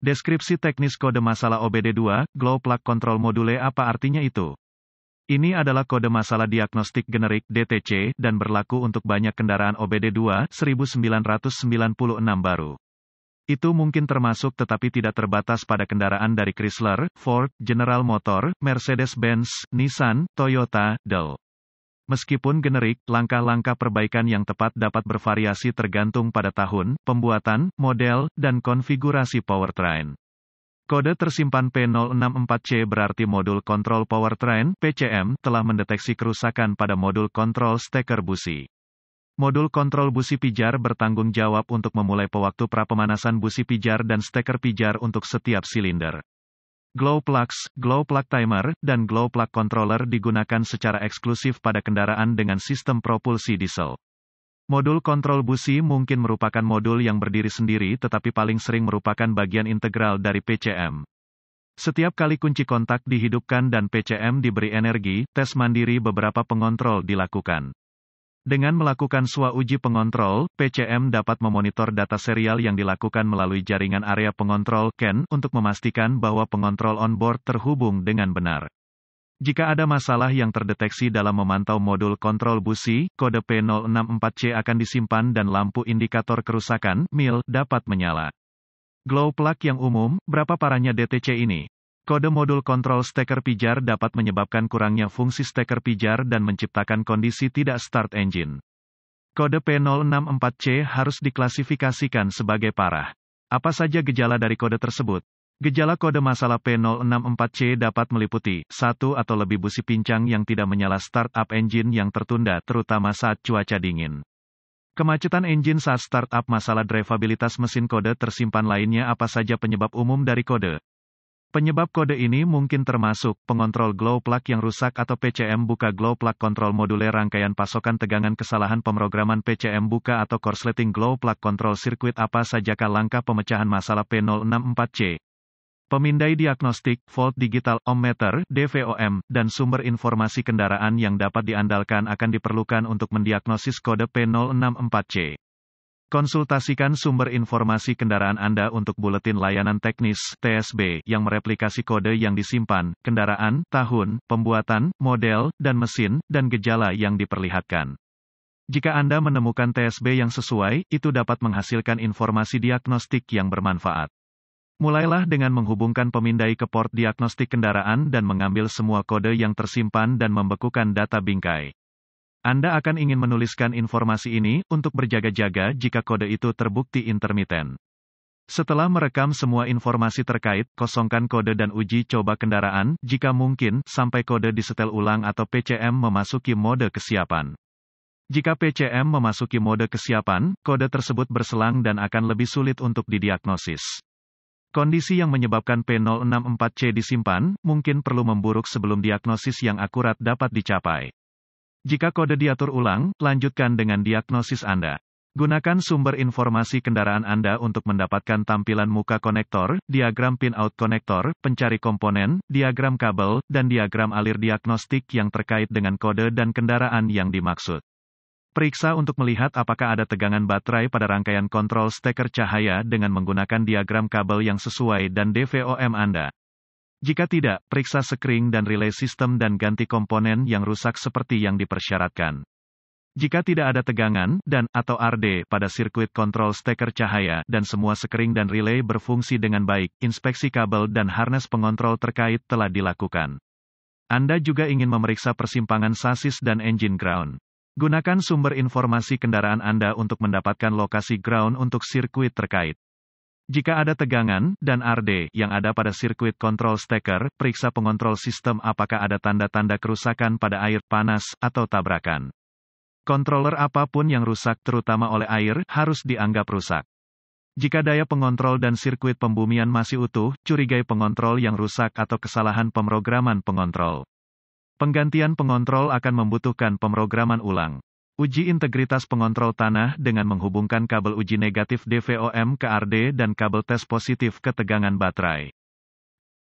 Deskripsi teknis kode masalah OBD2, Glow Plug Control Module. Apa artinya itu? Ini adalah kode masalah diagnostik generik DTC dan berlaku untuk banyak kendaraan OBD2 1996 baru. Itu mungkin termasuk tetapi tidak terbatas pada kendaraan dari Chrysler, Ford, General Motor, Mercedes-Benz, Nissan, Toyota, Dell. Meskipun generik, langkah-langkah perbaikan yang tepat dapat bervariasi tergantung pada tahun, pembuatan, model, dan konfigurasi powertrain. Kode tersimpan P064C berarti modul kontrol powertrain (PCM) telah mendeteksi kerusakan pada modul kontrol steker busi. Modul kontrol busi pijar bertanggung jawab untuk memulai pewaktu prapemanasan busi pijar dan steker pijar untuk setiap silinder. Glow Plugs, Glow Plug Timer, dan Glow Plug Controller digunakan secara eksklusif pada kendaraan dengan sistem propulsi diesel. Modul kontrol busi mungkin merupakan modul yang berdiri sendiri tetapi paling sering merupakan bagian integral dari PCM. Setiap kali kunci kontak dihidupkan dan PCM diberi energi, tes mandiri beberapa pengontrol dilakukan. Dengan melakukan uji pengontrol, PCM dapat memonitor data serial yang dilakukan melalui jaringan area pengontrol (CAN) untuk memastikan bahwa pengontrol onboard terhubung dengan benar. Jika ada masalah yang terdeteksi dalam memantau modul kontrol busi, kode P064C akan disimpan dan lampu indikator kerusakan (MIL) dapat menyala. Glow plug yang umum, berapa parahnya DTC ini? Kode modul kontrol steker pijar dapat menyebabkan kurangnya fungsi steker pijar dan menciptakan kondisi tidak start engine. Kode P064C harus diklasifikasikan sebagai parah. Apa saja gejala dari kode tersebut? Gejala kode masalah P064C dapat meliputi 1 atau lebih busi pincang yang tidak menyala start-up engine yang tertunda terutama saat cuaca dingin. Kemacetan engine saat start-up. Masalah drivabilitas mesin. Kode tersimpan lainnya. Apa saja penyebab umum dari kode? Penyebab kode ini mungkin termasuk pengontrol glow plug yang rusak atau PCM buka, glow plug control module, rangkaian pasokan tegangan, kesalahan pemrograman PCM buka atau korsleting, glow plug control circuit. Apa sajakah langkah pemecahan masalah P064C? Pemindai diagnostik, volt digital, ohmmeter, DVOM, dan sumber informasi kendaraan yang dapat diandalkan akan diperlukan untuk mendiagnosis kode P064C. Konsultasikan sumber informasi kendaraan Anda untuk buletin layanan teknis (TSB) yang mereplikasi kode yang disimpan, kendaraan, tahun, pembuatan, model, dan mesin, dan gejala yang diperlihatkan. Jika Anda menemukan TSB yang sesuai, itu dapat menghasilkan informasi diagnostik yang bermanfaat. Mulailah dengan menghubungkan pemindai ke port diagnostik kendaraan dan mengambil semua kode yang tersimpan dan membekukan data bingkai. Anda akan ingin menuliskan informasi ini untuk berjaga-jaga jika kode itu terbukti intermiten. Setelah merekam semua informasi terkait, kosongkan kode dan uji coba kendaraan, jika mungkin, sampai kode disetel ulang atau PCM memasuki mode kesiapan. Jika PCM memasuki mode kesiapan, kode tersebut berselang dan akan lebih sulit untuk didiagnosis. Kondisi yang menyebabkan P064C disimpan, mungkin perlu memburuk sebelum diagnosis yang akurat dapat dicapai. Jika kode diatur ulang, lanjutkan dengan diagnosis Anda. Gunakan sumber informasi kendaraan Anda untuk mendapatkan tampilan muka konektor, diagram pin-out konektor, pencari komponen, diagram kabel, dan diagram alir diagnostik yang terkait dengan kode dan kendaraan yang dimaksud. Periksa untuk melihat apakah ada tegangan baterai pada rangkaian kontrol steker cahaya dengan menggunakan diagram kabel yang sesuai dan DVOM Anda. Jika tidak, periksa sekring dan relay sistem dan ganti komponen yang rusak seperti yang dipersyaratkan. Jika tidak ada tegangan dan/atau RD pada sirkuit kontrol steker cahaya dan semua sekring dan relay berfungsi dengan baik, inspeksi kabel dan harness pengontrol terkait telah dilakukan. Anda juga ingin memeriksa persimpangan sasis dan engine ground. Gunakan sumber informasi kendaraan Anda untuk mendapatkan lokasi ground untuk sirkuit terkait. Jika ada tegangan dan RD yang ada pada sirkuit kontrol steker, periksa pengontrol sistem apakah ada tanda-tanda kerusakan pada air, panas, atau tabrakan. Controller apapun yang rusak terutama oleh air, harus dianggap rusak. Jika daya pengontrol dan sirkuit pembumian masih utuh, curigai pengontrol yang rusak atau kesalahan pemrograman pengontrol. Penggantian pengontrol akan membutuhkan pemrograman ulang. Uji integritas pengontrol tanah dengan menghubungkan kabel uji negatif DVOM ke RD dan kabel tes positif ke tegangan baterai.